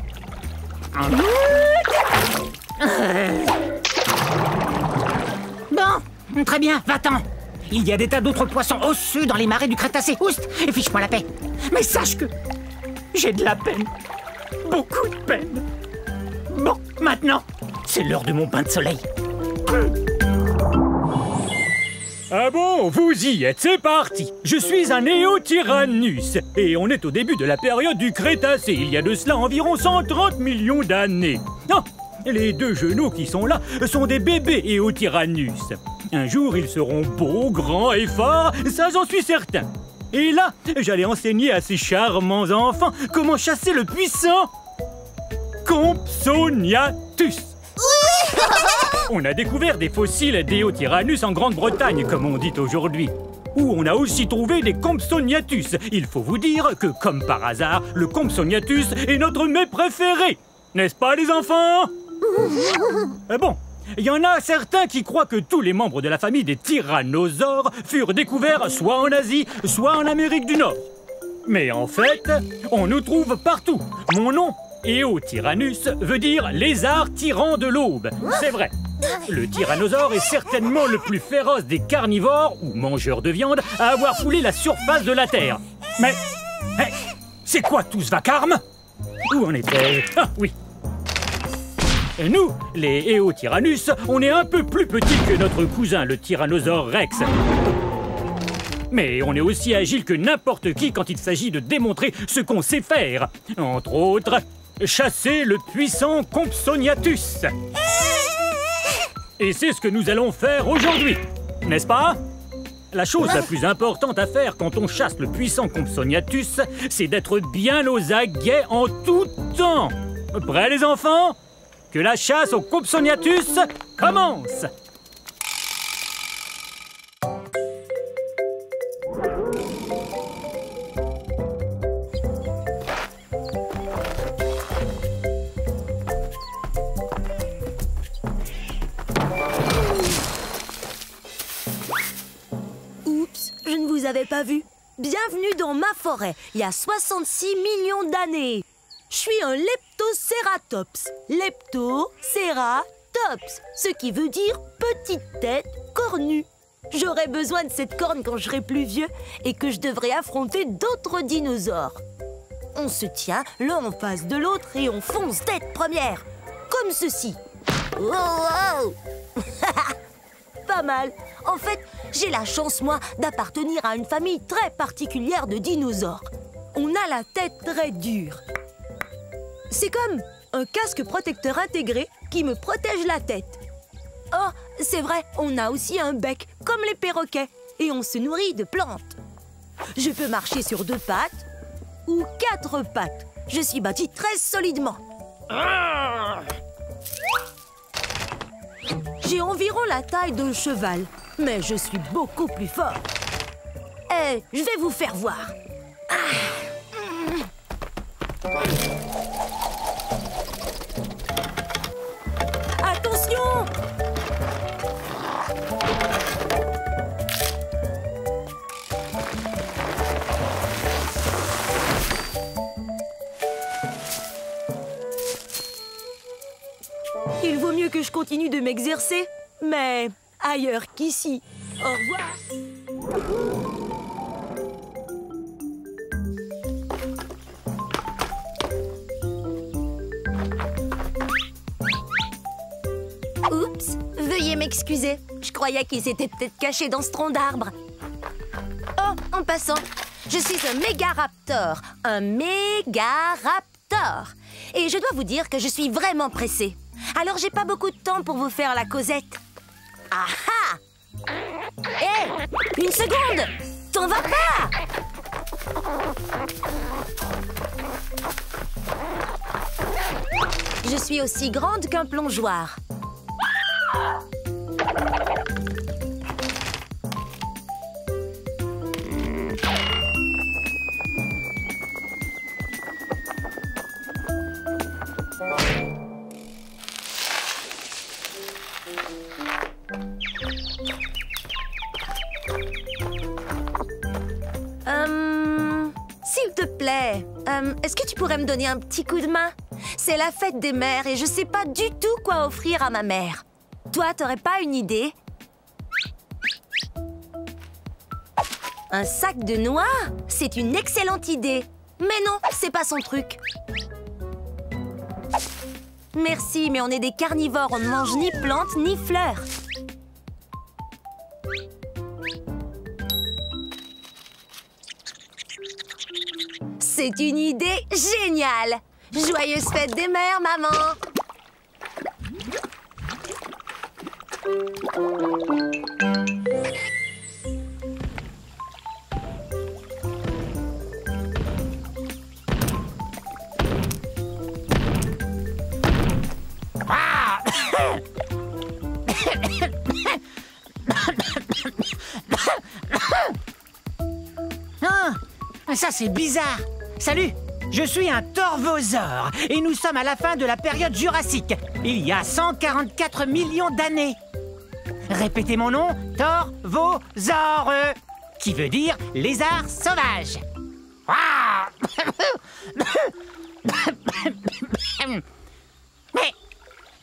Bon, très bien, va-t'en. Il y a des tas d'autres poissons osseux dans les marais du Crétacé. Oust, et fiche-moi la paix. Mais sache que j'ai de la peine. Beaucoup de peine. Bon, maintenant, c'est l'heure de mon bain de soleil. Ah bon, vous y êtes, c'est parti. Je suis un Néotyrannus et on est au début de la période du Crétacé, il y a de cela environ 130 millions d'années. Ah, les deux genoux qui sont là sont des bébés Néotyrannus. Un jour, ils seront beaux, grands et forts, ça j'en suis certain. Et là, j'allais enseigner à ces charmants enfants comment chasser le puissant Compsognathus. On a découvert des fossiles d'Éotyrannus en Grande-Bretagne, comme on dit aujourd'hui, où on a aussi trouvé des Compsognathus. Il faut vous dire que, comme par hasard, le Compsognathus est notre mets préféré. N'est-ce pas, les enfants? Bon, il y en a certains qui croient que tous les membres de la famille des tyrannosaures furent découverts soit en Asie, soit en Amérique du Nord. Mais en fait, on nous trouve partout. Mon nom, Éotyrannus, veut dire lézard tyran de l'aube. C'est vrai. Le tyrannosaure est certainement le plus féroce des carnivores, ou mangeurs de viande, à avoir foulé la surface de la Terre. Mais, c'est quoi tout ce vacarme? Où en était-je? Ah, oui. Nous, les Eotyrannus, on est un peu plus petits que notre cousin, le Tyrannosaure Rex. Mais on est aussi agile que n'importe qui quand il s'agit de démontrer ce qu'on sait faire. Entre autres, chasser le puissant Compsognathus. Et c'est ce que nous allons faire aujourd'hui, n'est-ce pas? La chose la plus importante à faire quand on chasse le puissant Compsognathus, c'est d'être bien aux aguets en tout temps. Prêts les enfants? Que la chasse au Compsognathus commence! Oups, je ne vous avais pas vu. Bienvenue dans ma forêt, il y a 66 millions d'années. Je suis un Leptoceratops. Leptoceratops, ce qui veut dire petite tête cornue. J'aurai besoin de cette corne quand je serai plus vieux et que je devrai affronter d'autres dinosaures. On se tient l'un en face de l'autre et on fonce tête première, comme ceci. Oh, oh. Pas mal. En fait, j'ai la chance, moi, d'appartenir à une famille très particulière de dinosaures. On a la tête très dure. C'est comme un casque protecteur intégré qui me protège la tête. Oh, c'est vrai, on a aussi un bec, comme les perroquets, et on se nourrit de plantes. Je peux marcher sur 2 pattes ou 4 pattes. Je suis bâti très solidement. J'ai environ la taille d'un cheval, mais je suis beaucoup plus fort. Eh, je vais vous faire voir. Attention! Il vaut mieux que je continue de m'exercer, mais ailleurs qu'ici. Au revoir. Oups, veuillez m'excuser. Je croyais qu'il s'était peut-être caché dans ce tronc d'arbre. Oh, en passant, je suis un mégaraptor. Un mégaraptor. Et je dois vous dire que je suis vraiment pressée. Alors j'ai pas beaucoup de temps pour vous faire la causette. Ah ah! Hé! Une seconde! T'en vas pas! Je suis aussi grande qu'un plongeoir. S'il te plaît, est-ce que tu pourrais me donner un petit coup de main? C'est la fête des mères et je sais pas du tout quoi offrir à ma mère. Toi, t'aurais pas une idée? Un sac de noix? C'est une excellente idée. Mais non, c'est pas son truc. Merci, mais on est des carnivores, on ne mange ni plantes ni fleurs. C'est une idée géniale! Joyeuse fête des mères, maman! Ah, ça c'est bizarre. Salut, je suis un torvosaure et nous sommes à la fin de la période jurassique, il y a 144 millions d'années. Répétez mon nom, torvosaure, qui veut dire lézard sauvage. Mais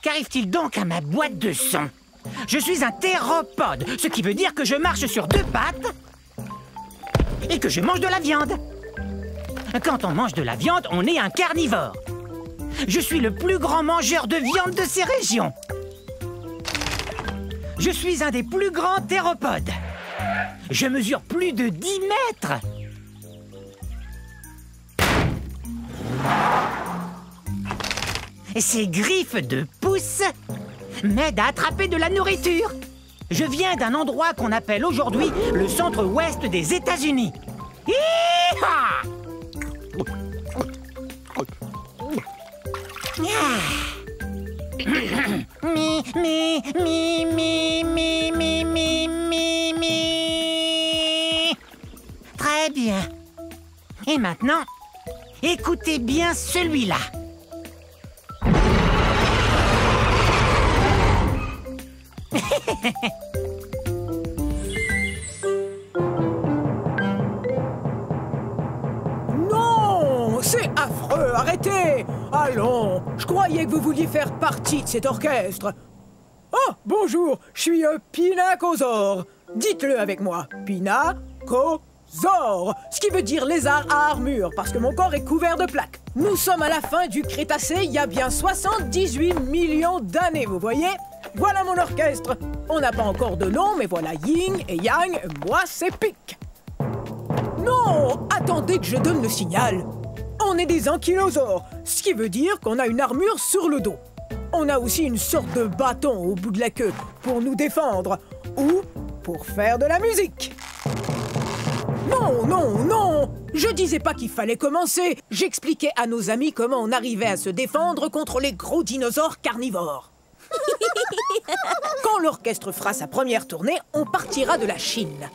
qu'arrive-t-il donc à ma boîte de son? Je suis un théropode, ce qui veut dire que je marche sur 2 pattes et que je mange de la viande. Quand on mange de la viande, on est un carnivore. Je suis le plus grand mangeur de viande de ces régions. Je suis un des plus grands théropodes. Je mesure plus de 10 mètres. Ces griffes de pouce m'aident à attraper de la nourriture. Je viens d'un endroit qu'on appelle aujourd'hui le centre-ouest des États-Unis. Hi-ha! Mi, mi, mi, mi, mi, mi, mi, mi, mi. Très bien. Et maintenant, écoutez bien celui-là. Non, c'est affreux, arrêtez. Allons, je croyais que vous vouliez faire partie de cet orchestre. Oh, bonjour, je suis Pinacosaure. Dites-le avec moi, Pinacosaure, ce qui veut dire lézard à armure, parce que mon corps est couvert de plaques. Nous sommes à la fin du Crétacé, il y a bien 78 millions d'années, vous voyez? Voilà mon orchestre. On n'a pas encore de nom, mais voilà Yin et Yang, moi c'est Pic. Non, attendez que je donne le signal. On est des ankylosaures, ce qui veut dire qu'on a une armure sur le dos. On a aussi une sorte de bâton au bout de la queue pour nous défendre ou pour faire de la musique. Non, non, non! Je disais pas qu'il fallait commencer. J'expliquais à nos amis comment on arrivait à se défendre contre les gros dinosaures carnivores. Quand l'orchestre fera sa première tournée, on partira de la Chine.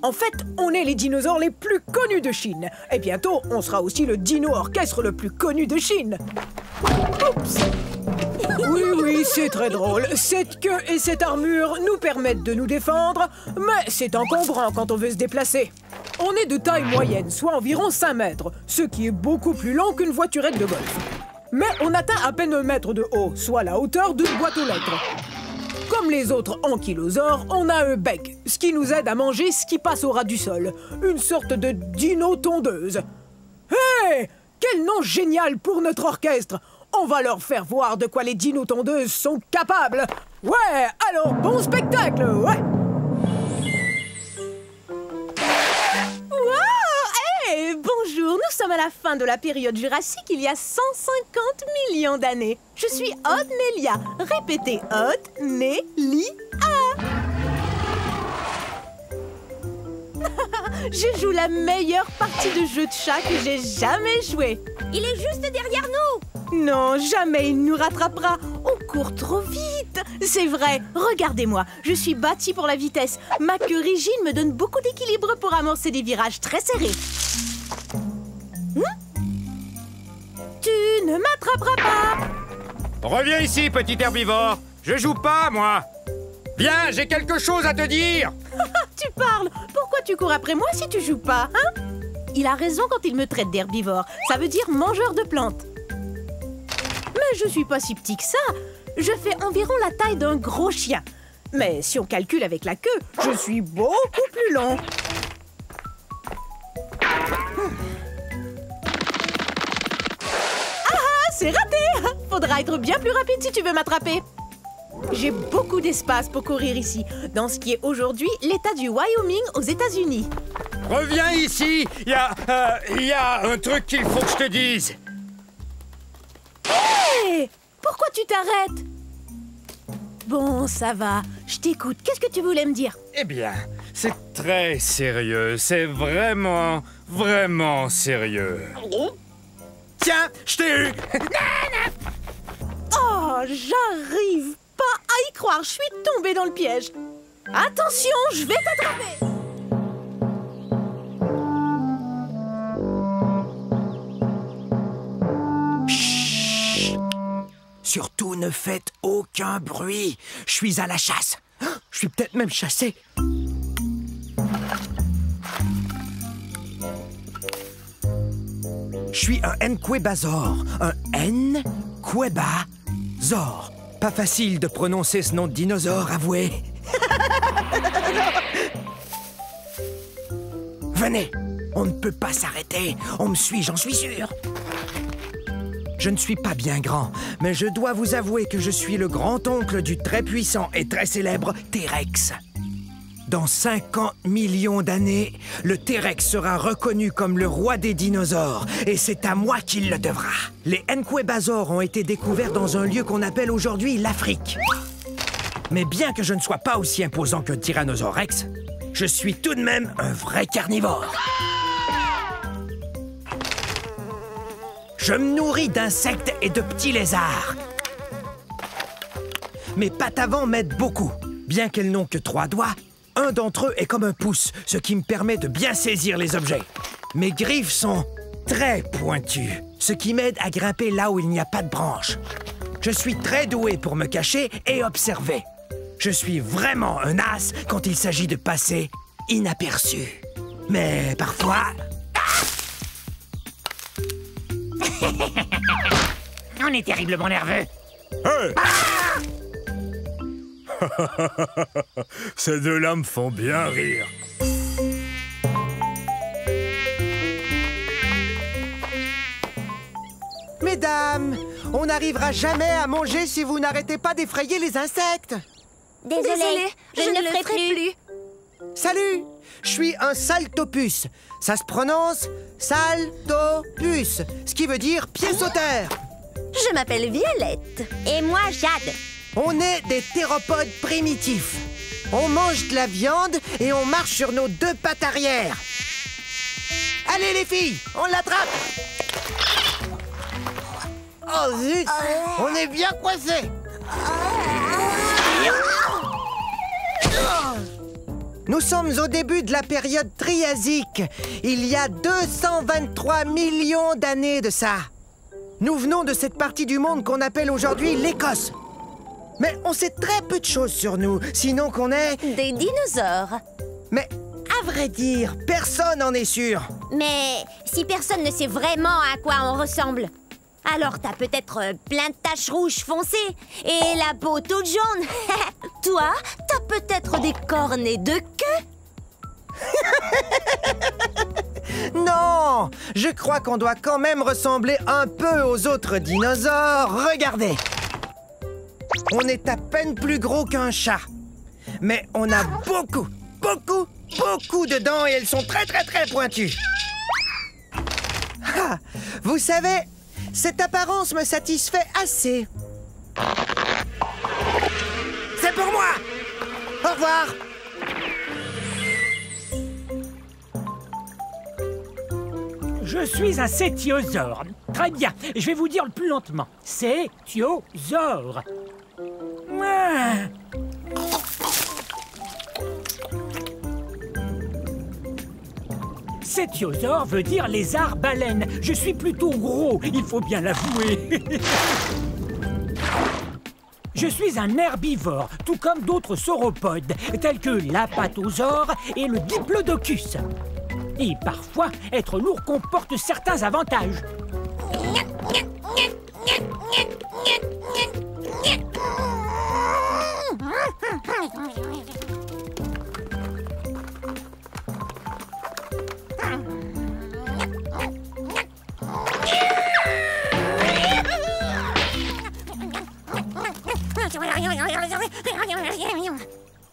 En fait, on est les dinosaures les plus connus de Chine. Et bientôt, on sera aussi le dino-orchestre le plus connu de Chine. Oups! Oui, oui, c'est très drôle. Cette queue et cette armure nous permettent de nous défendre, mais c'est encombrant quand on veut se déplacer. On est de taille moyenne, soit environ 5 mètres, ce qui est beaucoup plus long qu'une voiturette de golf. Mais on atteint à peine 1 mètre de haut, soit la hauteur d'une boîte aux lettres. Comme les autres ankylosaures, on a un bec, ce qui nous aide à manger ce qui passe au ras du sol. Une sorte de dino-tondeuse. Hé! Quel nom génial pour notre orchestre! On va leur faire voir de quoi les dino-tondeuses sont capables. Ouais, alors bon spectacle, ouais! Bonjour, nous sommes à la fin de la période jurassique, il y a 150 millions d'années. Je suis Odnelia. Répétez Odnelia. Je joue la meilleure partie de jeu de chat que j'ai jamais joué. Il est juste derrière nous. Non, jamais il nous rattrapera. On court trop vite. C'est vrai, regardez-moi. Je suis bâtie pour la vitesse. Ma queue rigide me donne beaucoup d'équilibre pour amorcer des virages très serrés. Tu ne m'attraperas pas. Reviens ici, petit herbivore. Je joue pas, moi. Viens, j'ai quelque chose à te dire. Tu parles. Pourquoi tu cours après moi si tu joues pas, hein? Il a raison quand il me traite d'herbivore. Ça veut dire mangeur de plantes. Mais je suis pas si petit que ça. Je fais environ la taille d'un gros chien. Mais si on calcule avec la queue, je suis beaucoup plus long. C'est raté! Faudra être bien plus rapide si tu veux m'attraper. J'ai beaucoup d'espace pour courir ici, dans ce qui est aujourd'hui l'état du Wyoming aux États-Unis. Reviens ici. Il y a un truc qu'il faut que je te dise. Hé! Pourquoi tu t'arrêtes? Bon, ça va. Je t'écoute. Qu'est-ce que tu voulais me dire? Eh bien, c'est très sérieux. C'est vraiment, vraiment sérieux. Tiens, je t'ai eu. Oh, j'arrive pas à y croire. Je suis tombée dans le piège. Attention, je vais t'attraper. Chut. Surtout ne faites aucun bruit. Je suis à la chasse. Je suis peut-être même chassé. Je suis un Nquebazor. Un Nquebazor. Pas facile de prononcer ce nom de dinosaure, avouez. Venez, on ne peut pas s'arrêter. On me suit, j'en suis sûr. Je ne suis pas bien grand, mais je dois vous avouer que je suis le grand-oncle du très puissant et très célèbre T-Rex. Dans 50 millions d'années, le T-Rex sera reconnu comme le roi des dinosaures, et c'est à moi qu'il le devra. Les Nquebasaures ont été découverts dans un lieu qu'on appelle aujourd'hui l'Afrique. Mais bien que je ne sois pas aussi imposant qu'un Tyrannosaure Rex, je suis tout de même un vrai carnivore. Je me nourris d'insectes et de petits lézards. Mes pattes avant m'aident beaucoup. Bien qu'elles n'ont que 3 doigts, un d'entre eux est comme un pouce, ce qui me permet de bien saisir les objets. Mes griffes sont très pointues, ce qui m'aide à grimper là où il n'y a pas de branches. Je suis très doué pour me cacher et observer. Je suis vraiment un as quand il s'agit de passer inaperçu. Mais parfois... On est terriblement nerveux. Hey! Ces deux-là me font bien rire. Mesdames, on n'arrivera jamais à manger si vous n'arrêtez pas d'effrayer les insectes. Désolée, je ne le ferai plus. Salut, je suis un saltopus. Ça se prononce saltopus, ce qui veut dire pied sauteur. Je m'appelle Violette. Et moi, Jade. On est des théropodes primitifs. On mange de la viande et on marche sur nos 2 pattes arrière. Allez les filles, on l'attrape. Oh zut, on est bien coincés. Nous sommes au début de la période triasique. Il y a 223 millions d'années de ça. Nous venons de cette partie du monde qu'on appelle aujourd'hui l'Écosse. Mais on sait très peu de choses sur nous, sinon qu'on est... Des dinosaures. Mais à vrai dire, personne n'en est sûr. Mais si personne ne sait vraiment à quoi on ressemble, alors t'as peut-être plein de taches rouges foncées et la peau toute jaune. Toi, t'as peut-être des cornets de queue. Non, je crois qu'on doit quand même ressembler un peu aux autres dinosaures. Regardez. On est à peine plus gros qu'un chat. Mais on a beaucoup de dents et elles sont très pointues. Ah, vous savez, cette apparence me satisfait assez. C'est pour moi. Au revoir. Je suis un cétiosaure. Très bien, je vais vous dire le plus lentement. Cétiosaure. Ah. Cétiosaure veut dire lézard-baleine. Je suis plutôt gros, il faut bien l'avouer. Je suis un herbivore, tout comme d'autres sauropodes, tels que l'apatosaure et le diplodocus. Et parfois, être lourd comporte certains avantages.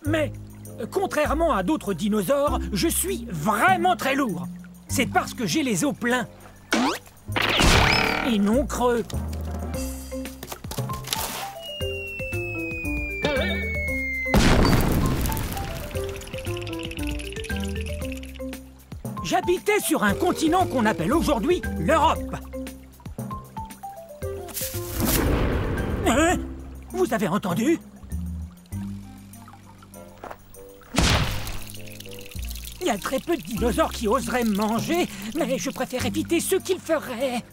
Mais, contrairement à d'autres dinosaures, je suis vraiment très lourd. C'est parce que j'ai les os pleins. Et non creux. J'habitais sur un continent qu'on appelle aujourd'hui l'Europe. Hein? Vous avez entendu? Il y a très peu de dinosaures qui oseraient me manger, mais je préfère éviter ceux qui le feraient.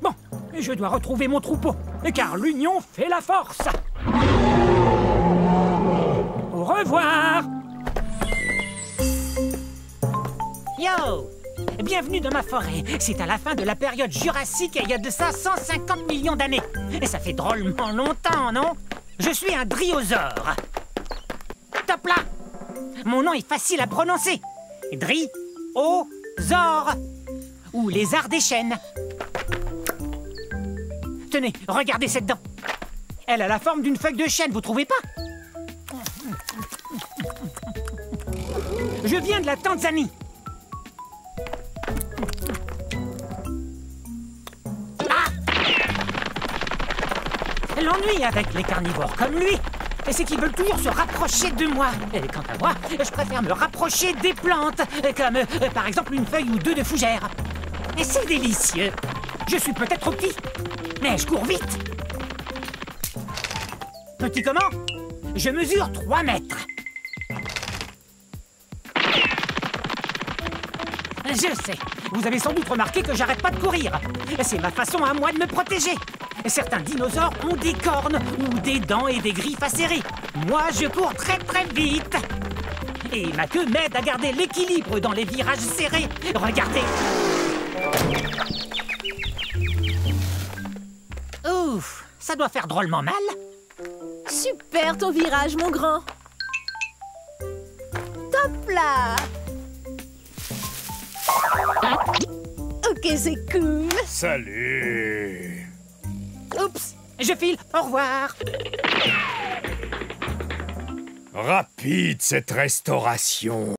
Bon, je dois retrouver mon troupeau, car l'union fait la force. Au revoir. Yo! Bienvenue dans ma forêt. C'est à la fin de la période jurassique et il y a de ça 150 millions d'années. Et ça fait drôlement longtemps, non? Je suis un driosaure. Top là! Mon nom est facile à prononcer. Dri-o-zore. Ou lézard des chênes. Tenez, regardez cette dent. Elle a la forme d'une feuille de chêne, vous trouvez pas? Je viens de la Tanzanie. Ah! L'ennui avec les carnivores comme lui, c'est qu'ils veulent toujours se rapprocher de moi. Et quant à moi, je préfère me rapprocher des plantes, comme par exemple une feuille ou deux de fougère. Et c'est délicieux. Je suis peut-être trop petit, mais je cours vite. Petit comment? Je mesure 3 mètres. Je sais, vous avez sans doute remarqué que j'arrête pas de courir. C'est ma façon à moi de me protéger. Certains dinosaures ont des cornes ou des dents et des griffes acérées. Moi, je cours très très vite. Et ma queue m'aide à garder l'équilibre dans les virages serrés. Regardez. Ouf, ça doit faire drôlement mal. Super ton virage, mon grand. Top là. Ok, c'est cool. Salut. Oups, je file, au revoir. Rapide cette restauration.